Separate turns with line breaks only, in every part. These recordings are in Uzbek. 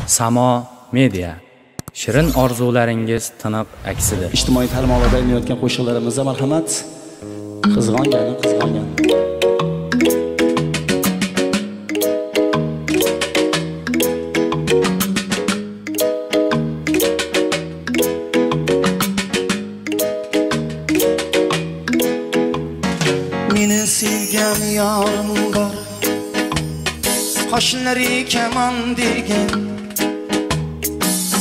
Samo Media. Shirin orzularingiz tiniq aksidir.
Ijtimoiy tarmoqlarda yayınlayotgan qo'shiqlarimizga marhamat. Qizg'ongan.
Meni sevgan yorim bor, qoshlari kaman degan,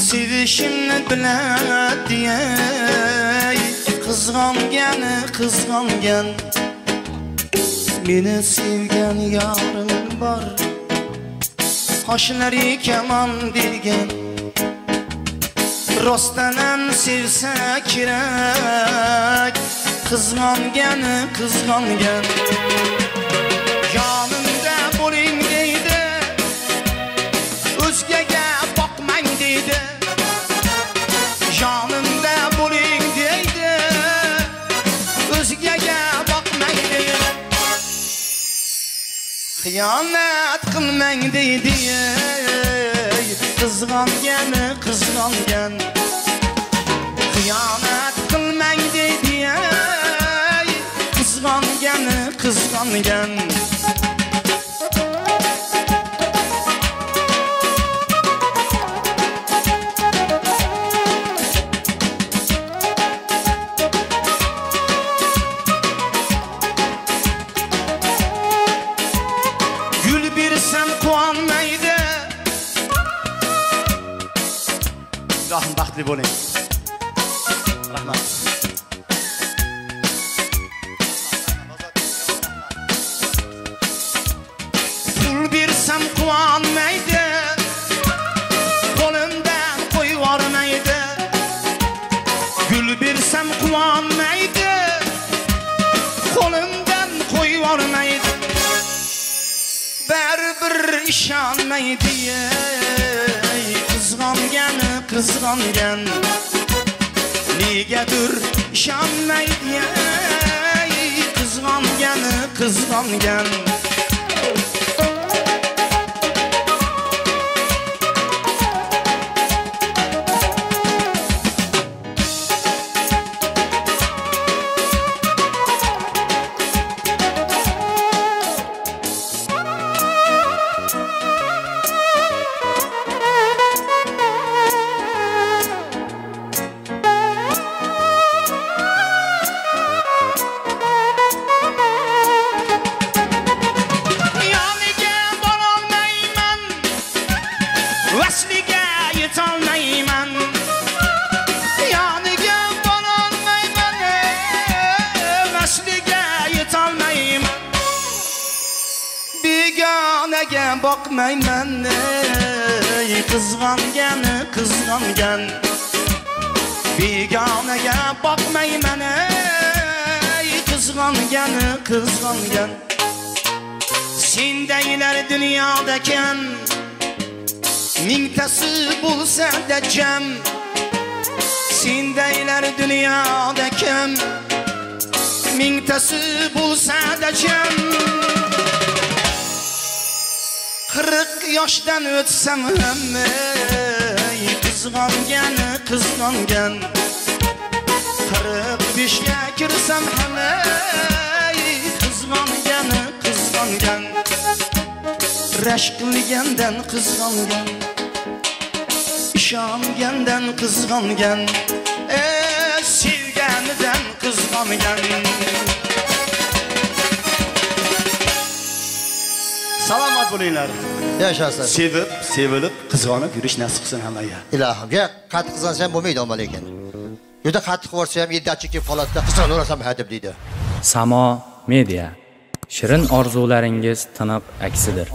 sevishimni biladi ey, qizg'ongan. Meni sevgan yorim bor, qoshlari kaman degan, rostdan sevsa kerak, qizg'ongan. Yonimda bo'ling deydi, o'zgaga boqmang deydi. Yonimda bo'ling deydi, o'zgaga boqmang deydi. Xiyonat qilmang deydi, qizg'ongan. Xiyonat qilmang deydi, qizg'ongan. Gül bersam quvonmaydi. Rahim baxtli bo'ling. Rahmat. Bersam quvonmaydi, qo'limdan qo'yib yubormaydi. Gul bersam quvonmaydi, qo'limdan qo'yib yubormaydi. Baribir ishonmaydi, qizg'ongan. Negadir ishonmaydi, qizg'ongan. Begonaga boqmayman, qizg'ongan. Begonaga boqmayman, qizg'ongan. Sendaylar dunyoda kam, mingtasi bo'lsa-da jam. Sendaylar dunyoda kam, mingtasi bo'lsa-da jam. 40 yoshdan o'tsam ham qizg'ongan. 45 ga kirsam ham qizg'ongan. Rashk qilgandan qizg'ongan, ishongandan qizg'ongan, sevganidan qizg'ongan. Salomat bo'linglar.
Yashasın.
Sevilib, qizg'onib yurish nasib qilsin hammaga.
Ilohimga qattiq qizg'ansam bo'lmaydi omma lekin. Juda qattiq bo'lsa ham 7-chi kelib holatda qizg'onaversam hadib deydi.
Samo Media. Shirin orzularingiz tiniq aksidir.